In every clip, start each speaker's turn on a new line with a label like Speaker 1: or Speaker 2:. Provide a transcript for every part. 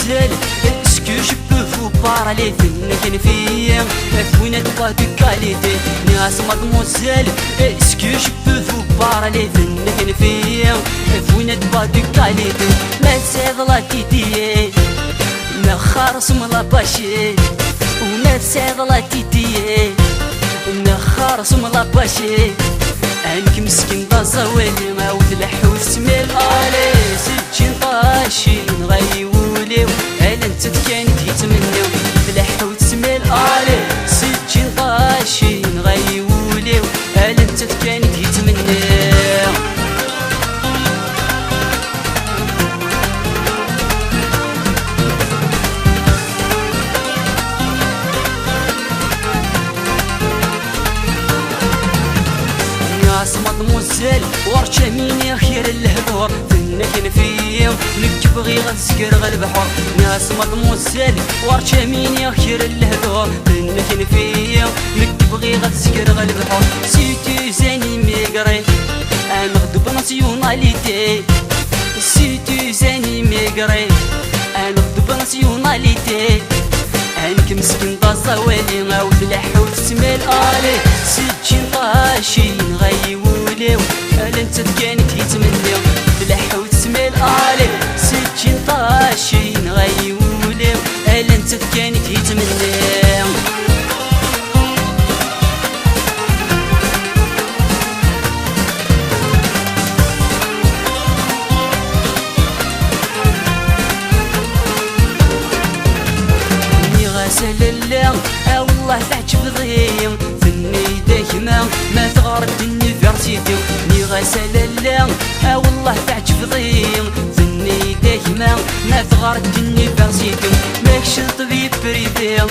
Speaker 1: mademoiselle, est-ce que je peux vous parler d'une fille vous n'êtes pas de qualité? Nice mademoiselle, est-ce que je peux vous parler d'une fille vous n'êtes pas de qualité? ما تسعد لا تيتي ما خارص ملا باشي وما تسعد لا تيتي ما خارص ملا باشي انك مسكين ضازوالي ما وتلحو سميل الي سجين طاشي نغيوليو الا انت كانت يتمنيو تلحو سميل الي سجين طاشي نغيوليو الا انت كانت يتمنيو مادموزيل ورشا مين خير الهدور فنك فيهم لك بغي غتسكر غالبحر ناس مادموزيل ورشا مين خير الهدور فنك فيهم لك بغي غتسكر غالبحر سيتي زاني ميغري انا غدو ناسيوناليتي سيتي زاني ميغري انا غدو ناسيوناليتي انك مسكين ضازوالي غاود لحو تسميل الي سجين طاشي نغيوليو الا انت كانت يتمنيو تلحو تسميل الي سجين طاشي نغيوليو الا انت كانت يتمنيو سلالة والله تعجب ضيم فني دايما ما تغرد النيفرسيتي ني غسلالة والله تعجب ضيم فني دايما ما تغرد النيفرسيتي ماكش طبيب بريفي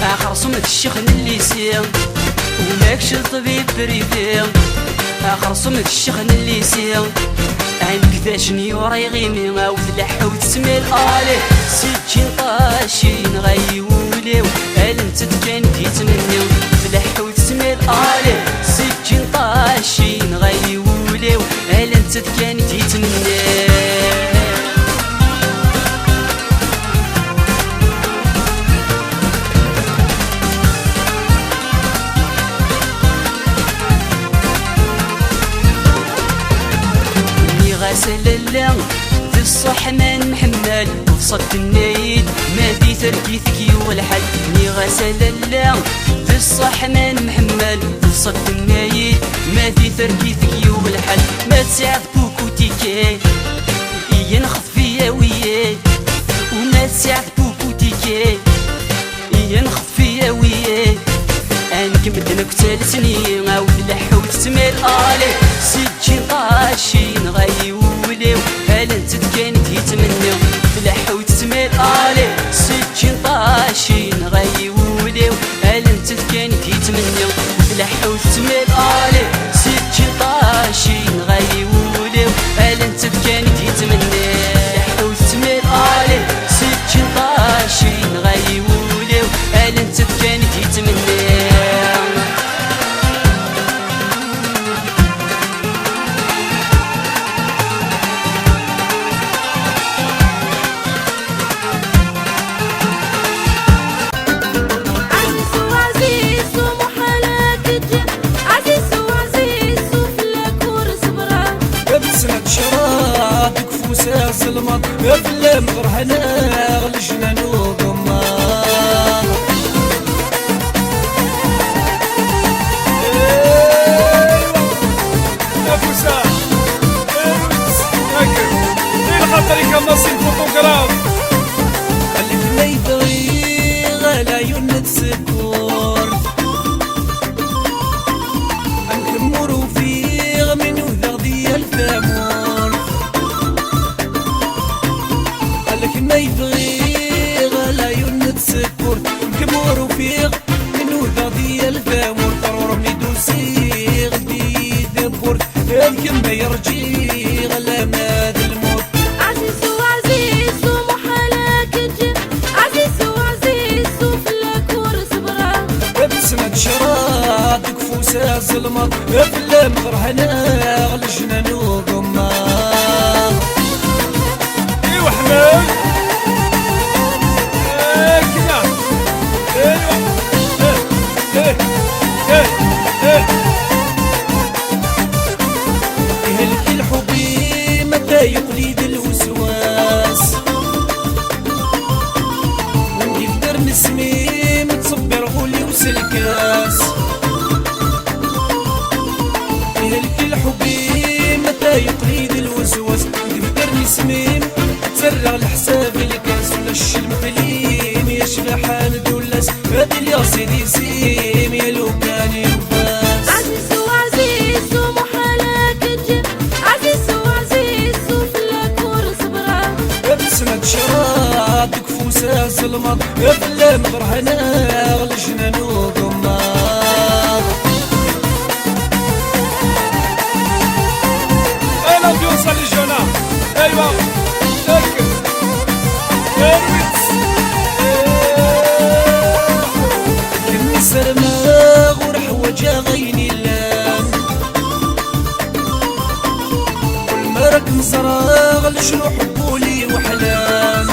Speaker 1: اخر صمت الشيخن اللي سير وماكش طبيب بريفي اخر صمت الشيخن اللي سير عندك ذاشني وراي غيمي وتلحو وتسميل الي سجين طاشي نغيوليو الا انت كانت يتمنيو تلحو وتسميل الي سجين طاشي نغيوليو الا انت كانت يتمنيو سلالة في الصح ما نحمل وفي صد النايد ما دي تركيثك والحل ني غسلالة في الصح ما نحمل وفي صد النايد ما دي تركيثك والحل ما تساعد بوكوتيكي ينخف فيا وياي وما تساعد بوكوتيكي ينخف فيا وياي انك مدنك تالسني غاود لحو تسميل الي سجين طاشي نغيوليو الا انت كانت يتمنيو تلحو تسميل الي سجين طاشي نغيوليو الا انت كانت يتمنيو تلحو تسميل الي سجين طاشي نغيوليو الا انت كانت يتمنيو تلحو تسميل الي سجين طاشي نغيوليو الا انت كانت يتمنيو
Speaker 2: ظلمت افلم غرحنا غلجنا نوضما افوسا هاكر ايه الخطري كمصي الفوتوغراف اللي ما يبغي غلا يونت سكور نكمرو فيه من وذا ديال الفامور ما يبغي غلا يونت سكور نكمرو فيه من وذا ديال الفامور ضرور ميدوسي غدي يدبر يمكن ما يرجي غلا ماد الموت
Speaker 3: عزيز وعزيز ومحالاك تجي عزيز وعزيز وفلاك صبرا
Speaker 2: بسمة شرادك فوسا ظلمت افلام غرحنا غلجنا نوضما ايوا حمال على الحساب الكاس ولا الشلمقليم يا شبحان دولاس هادي يا سيدي سيم يا لو كان ينفاس
Speaker 3: عزيز وعزيز ومحالك تجي عزيز وعزيز وفلاك صبرا
Speaker 2: بسمة شراد كفوسة ظلمة بلا مبرهنة غلجنا وقمار
Speaker 4: انا بيوصل للجنة ايوه تركز ارمس
Speaker 2: كني سرماغ ورحوجة غيني اللام والمرك مزراغ لشنو حبولي وحلام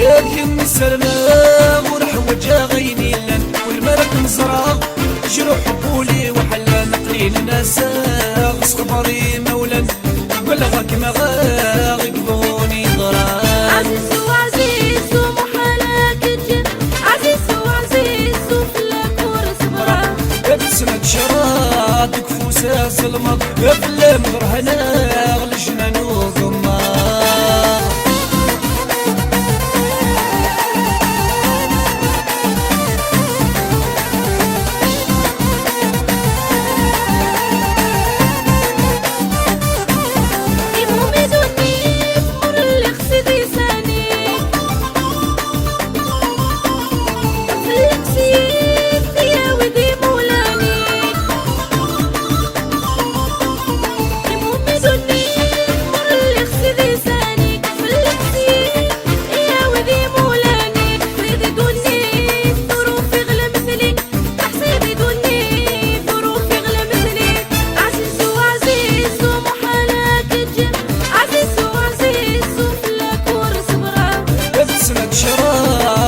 Speaker 2: يا كني سرماغ ورحوجة غيني اللام والمرك مزراغ لشنو حبولي وحلام قليل ناساغ صبري مولا بلغك مغاغ قبوني غرام
Speaker 3: عزيز وعزيز ومحالك تجي عزيز وعزيز وفلاك صبرا
Speaker 2: بسمة شراد كفوسة ظلمة بلا مبرهنة غلجنا وقمار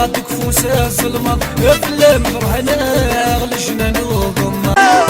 Speaker 2: كفوسة ظلمة بلا مبرهنة غلجنا وقمار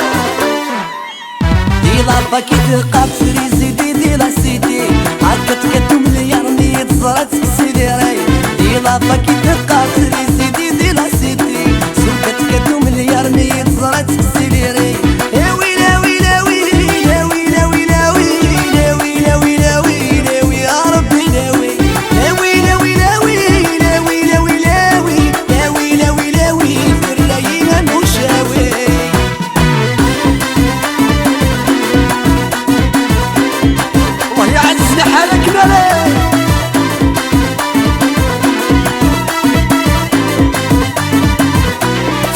Speaker 5: ديلا باكيت قابسري زيدي ديلا سيدي عكت كتو مليار ميت زرات سيدي راي ديلا باكيت قابسري زيدي ديلا سيدي سوكت كتو مليار ميت زرات سيدي راي يا ويلا ويلا ويلا ويلا ويلا ويلا ويلا ويلا ويلا ويلا يا ربي لا ويلا يا ويلا ويلا ويلا ويلا ويلا ويلا ويلا ويلا ويلا في الراينا مشاوي والله يعزنا حالك ملاك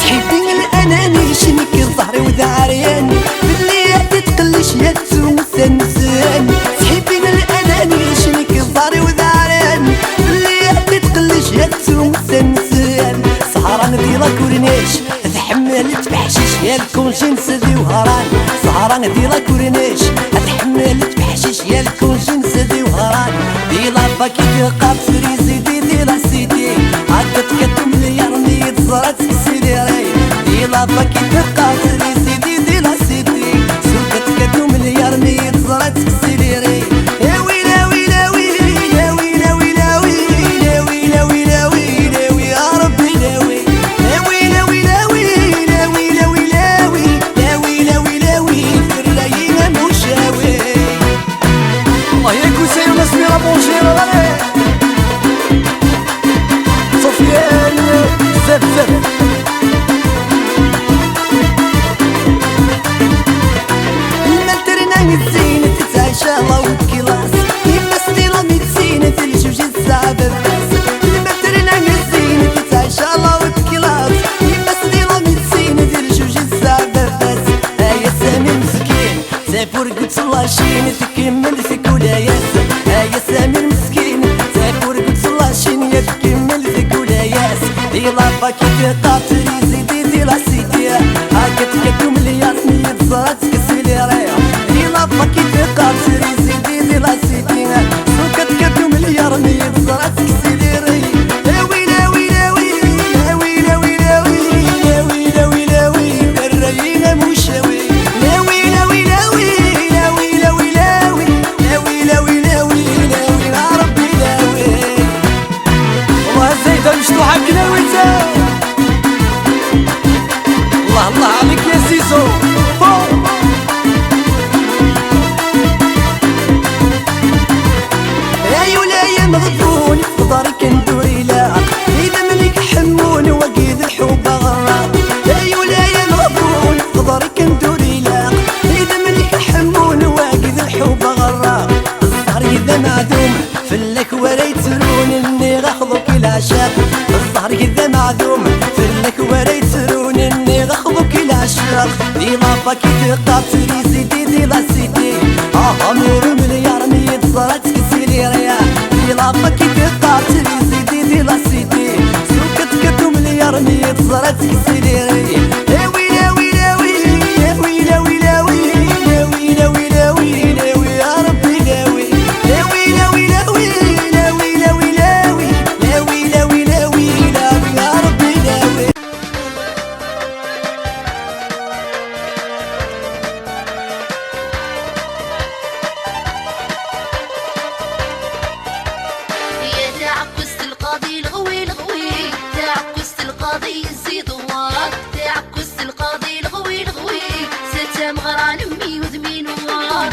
Speaker 5: تحبين الاناني شنك ظهري وذعريان باللي تتقلش يا تسوم سنسان تحبين الاناني شنك ظهري وذعريان باللي تتقلش يا تسوم سنسان سهران ديلا كورنيش تحملت بحشيش يا الكونجنس دي وهران سهران ديلا كورنيش تحملت بحشيش يا الكونجنس دي وهران ديلا باكيت قابسري زيدي ديلا سيدي عدت كتم مليار ميت زرات سيدي راي ديلا باكيت قابسري زيدي ديلا سيدي سوكت كتم مليار ميت زرات سيدي راي يا ويلا ويلا ويلا ويلا ويلا ويلا ويلا ويلا ويلا ويلا يا ربي لا ويلا يا ويلا ويلا ويلا ويلا ويلا ويلا ويلا ويلا ويلا في الراينا مشاوي الله يكوسي ونسمي لا بونجيرو سفيان زف زف المالترنا ميتزينة تتعيش الله وتكلاس يما ستيلا ميتزينة الجوج الساعة بباس المالترنا ميتزينة تتعيش الله وتكلاس يما ستيلا ميتزينة الجوج الساعة بباس هيا سامي مسكين سافور قدس الله شين تكمل في كل ياس هيا سامي مسكين سافور قدس الله شين يتكمل في كل ياس ديلا باكيت قاتلي زيدي ديلا سيدي هاكت كتو مليار ميت زرات كسيلي رايا ديلا باكيت قاتلي زيدي ديلا سيدي سوكت كتو مليار ميت زرات كسيلي رايا يا ويلا ويلا ويلا ويلا ويلا ويلا ويلا ويلا ويلا الراينا مشاوي يا ويلا ويلا ويلا ويلا ويلا ويلا ويلا ويلا ويلا ويلا ربي لا ويلا والله زايدة مشطوحة كلا ويتا الله الله عليك يا سيسو معذوم فلك ولا يترون اني غاخذك العشاق الظهر كذا معذوم فلك ولا يترون اني غاخذك العشاق دي لافا كي تقاتلي سيدي دي لا سيدي امير مليار ميت صرات كسيلي رياح دي لافا كي تقاتلي سيدي دي لا سيدي سوكت كتو مليار ميت صرات كسيلي رياح
Speaker 3: القاضي الغوي الغوي تعكس القاضي يزيد وار تعكس القاضي الغوي الغوي ستم غرانمي وثمين وار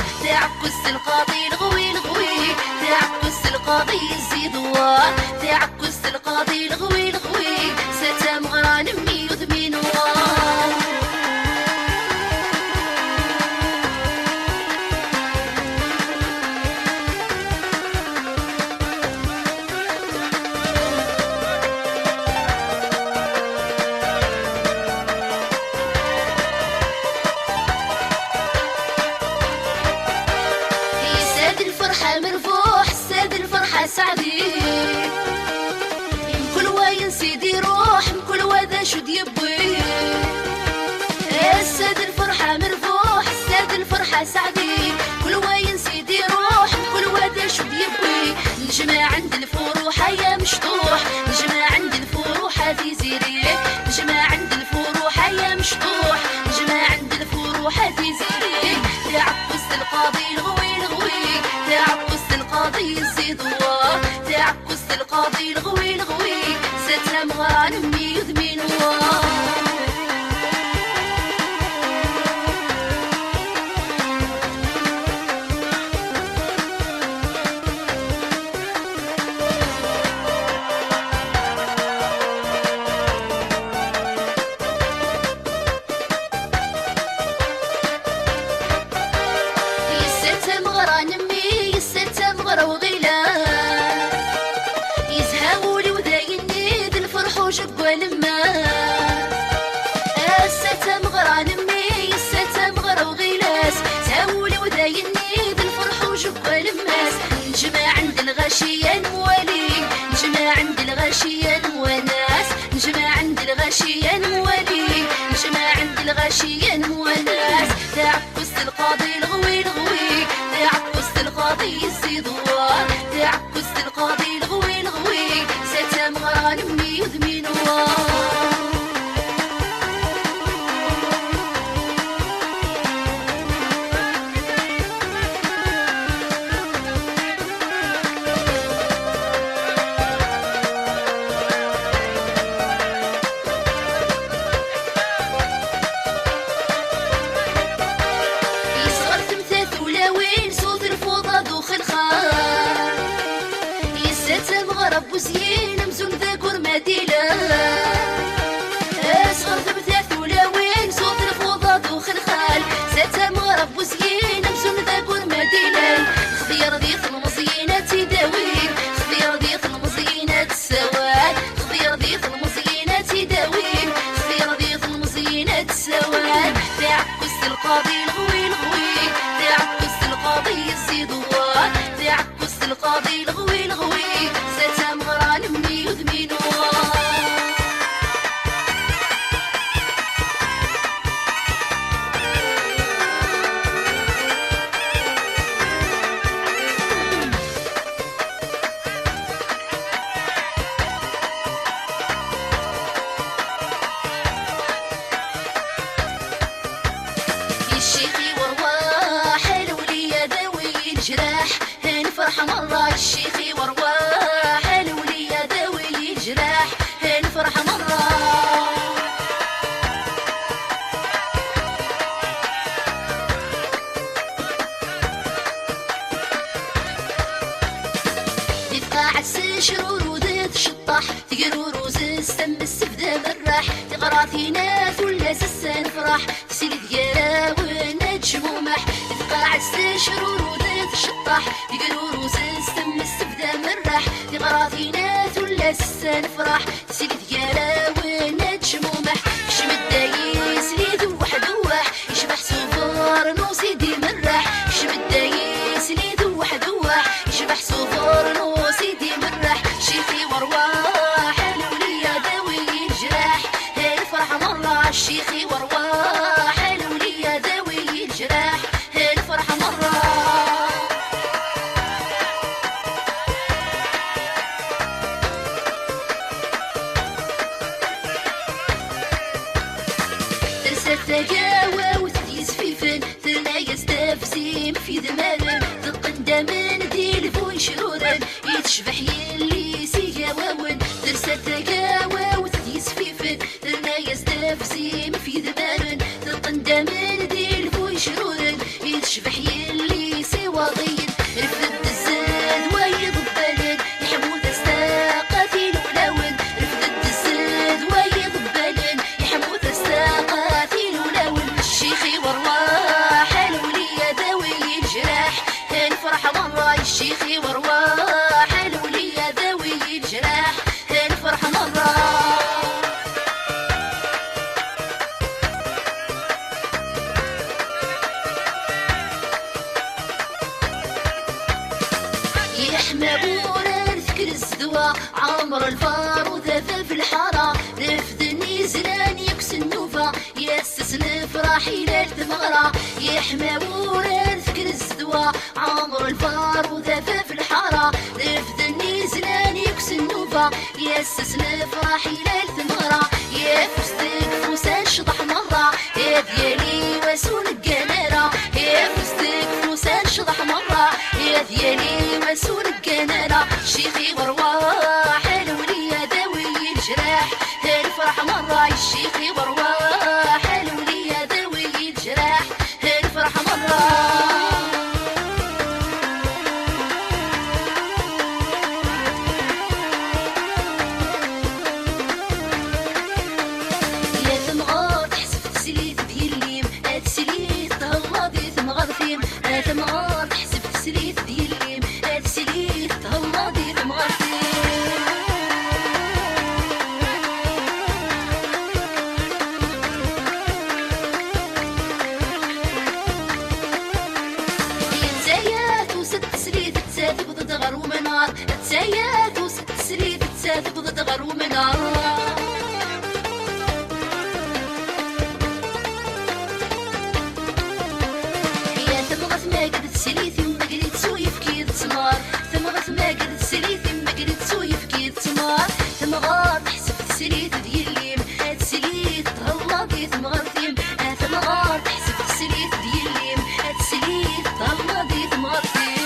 Speaker 3: سعدي كل وين سيدي روح كل وذا شد يبوي السد الفرحة مرفوح السد الفرحة سعدي كل وين سيدي روح كل وذا شد يبوي الجماعة عند الفروحة يا مشطوح الجماعة عند الفروحة في زيريك الجماعة عند الفروحة يا مشطوح الجماعة عند الفروحة في زيريك تعكس القاضي الغوي الغوي تعكس القاضي يزيد تعكس القاضي الغوي الغوي ستم غانمي يذمين يستم غرانمي يستم غرو جبوا لما الستم غرانمي الستم غرو غلاس ساولي وذايني ذا الفرح وجبوا لماس نجمع عند الغشية نوالي نجمع عند الغشية نواناس نجمع عند الغشية نوالي نجمع عند الغشية نواناس تعكس القاضي الغوي الغوي تعكس القاضي يزيد وار تعكس القاضي الغوي الغوي ستم غرانمي يذمين وزين مزون ذاكر مدينة أصغر ثبتات ولا وين صوت الفوضى ذو خلخال ستم رب وزين مزون ذاكر مدينة خضير ذيث المزينة تداوي خضير ذيث المزينة تسوال خضير ذيث المزينة تداوي خضير ذيث المزينة تسوال تعكس القاضي الغوي الغوي تعكس القاضي يزيد وار تعكس القاضي الغوي الغوي ستم غرانمي يذمين الشيخي وارواح الولية ذوي الجراح هنفرح مرة الشيخي وارواح الولية ذوي الجراح هنفرح مرة تبقى عسى شرور وذات شطاح تقرور وزستم بالسفدة مرح تقرا في ناس ولا سسان فرح تسيل ديارا ونجم ومح تبقى عسى شرور وذات الشطاح يقولوا روس السم السبدة مرح في غراثينات ولا السن فرح سيدي ديالاوين تشمومح شمد دايس ليد وحد واح يشبح سوفر نو سيدي مرح شمد دايس ليد وحد واح يشبح سوفر نو سيدي مرح شيخي ورواح الولية داوي الجراح الفرح مرة شيخي ورواح الولية داوي الجراح الفرح مرة تقاوى وتديس في فن ثنا يستفزيم في ذمارن تقندا من ديل فون شرورن يتشبح يلي سيقاوون ترسى تقاوى وتديس في فن ثنا يستفزيم في ذمارن تقندا من ديل فون شرورن يتشبح يلي سيواضين رفد الزاد ويضب بلد يحمود استاقاتي لولاون رفد الزاد ويضب بلد يحمود استاقاتي الشيخي ورواح الولية ذوي الجراح الفرحة مرة الشيخي ورواح الولية ذوي الجراح الفرحة مرة يحمى بورا ذكر الزدوى عمر الفار وذفى في الحارة رفد النيزران يكس النوفا ياسس الفرح إلى الثمغرة يحمى بورا ذكر الزدوى عمر الفار وذفى في الحارة رفد النيزران يكس النوفا ياسس الفرح إلى الثمغرة يا فستك فوسان شطح مرة يا ديالي وسول الجنارة يا فستك فوسان شطح مرة يا ديالي وسول الجنارة شيخي ورواح الولية ذوي الجراح الفرح مرة الشيخي ورواح الولية ذوي الجراح الفرح مرة ثمغار تحسب تسليت ديالي تسليت تهلاضي ثمغارتي تسايات وست تسليت تساتب ضد غرو منار تسايات وست تسليت تساتب ضد غرو منار سليثي ما قريت سويف كيد سمار ثمغت ما قريت سليثي ما قريت سويف كيد سمار ثمغار تحسب تسليت ديالي تسليت تهلاضي ثمغرتيم ثمغار تحسب تسليت ديالي تسليت تهلاضي ثمغرتيم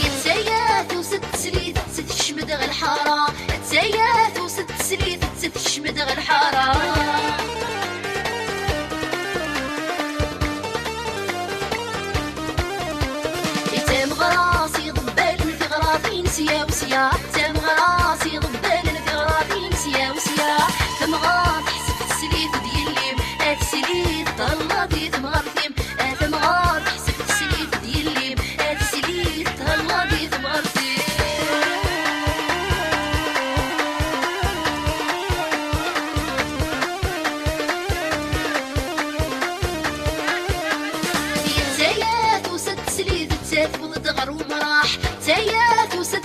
Speaker 3: يتسيات وست تسليت تشمد غير الحاره تسيات وست سليت تشمد غير الحارة يتم غراسي ضبال في غراضين سيا وسيا تم غراسي ضبال في غراضين سيا وسيا ثم غار تحسب تسليت ديالي تسليت تهلاضي ثم غرثيم ثم غار تحسب تسليت ديالي تسليت تهلاضي ثم غرثيم تسايات وست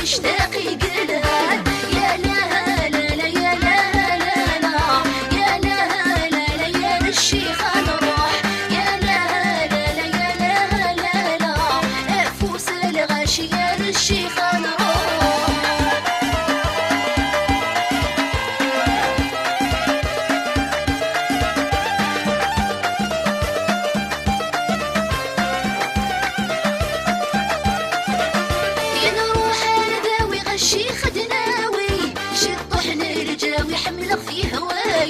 Speaker 3: مشتاقي قلال يا لا لا لا يا لا لا لا يا لا لا لا يا للشيخ نروح يا لا لا لا يا لا لا لا افوس الغاشي يا للشيخ نروح الشيخ دناوي شطح نرجاوي حملق في هواي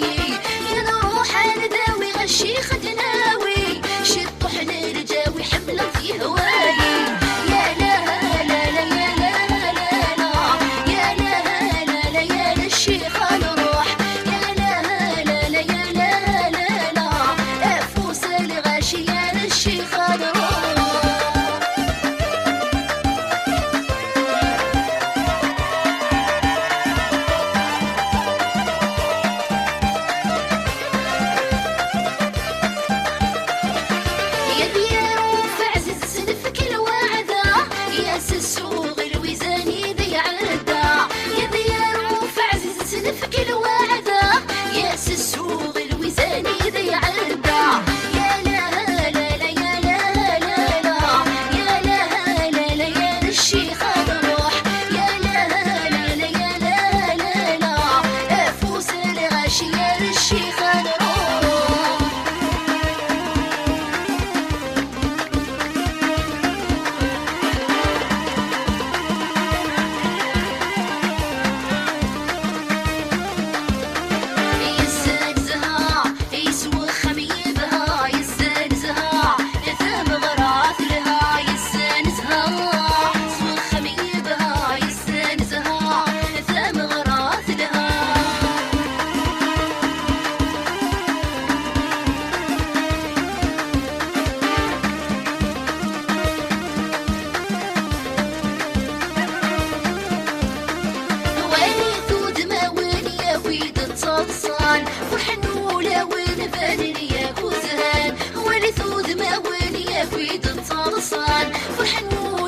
Speaker 3: يا نروح نداوي الشيخ دناوي شطح نرجاوي حملق في هواي يا لا لا لا يا لا لا لا يا لا لا لا يا للشيخ نروح يا لا لا لا يا لا لا لا افوس الغاشي يا للشيخ نروح السوق الوزاني ذي عدا يا ديار وفعزيز سلفك الوعدة يا السوق الوزاني ذي عدا يا لا لا لا يا لا لا لا يا لا لا لا يا للشيخ نروح يا لا لا لا يا لا لا لا افوس الغاشي يا للشيخ نروح وحنولة وين فاني يا كوزهان ولي ثود ما وين يا كويد الصلصان وحنولة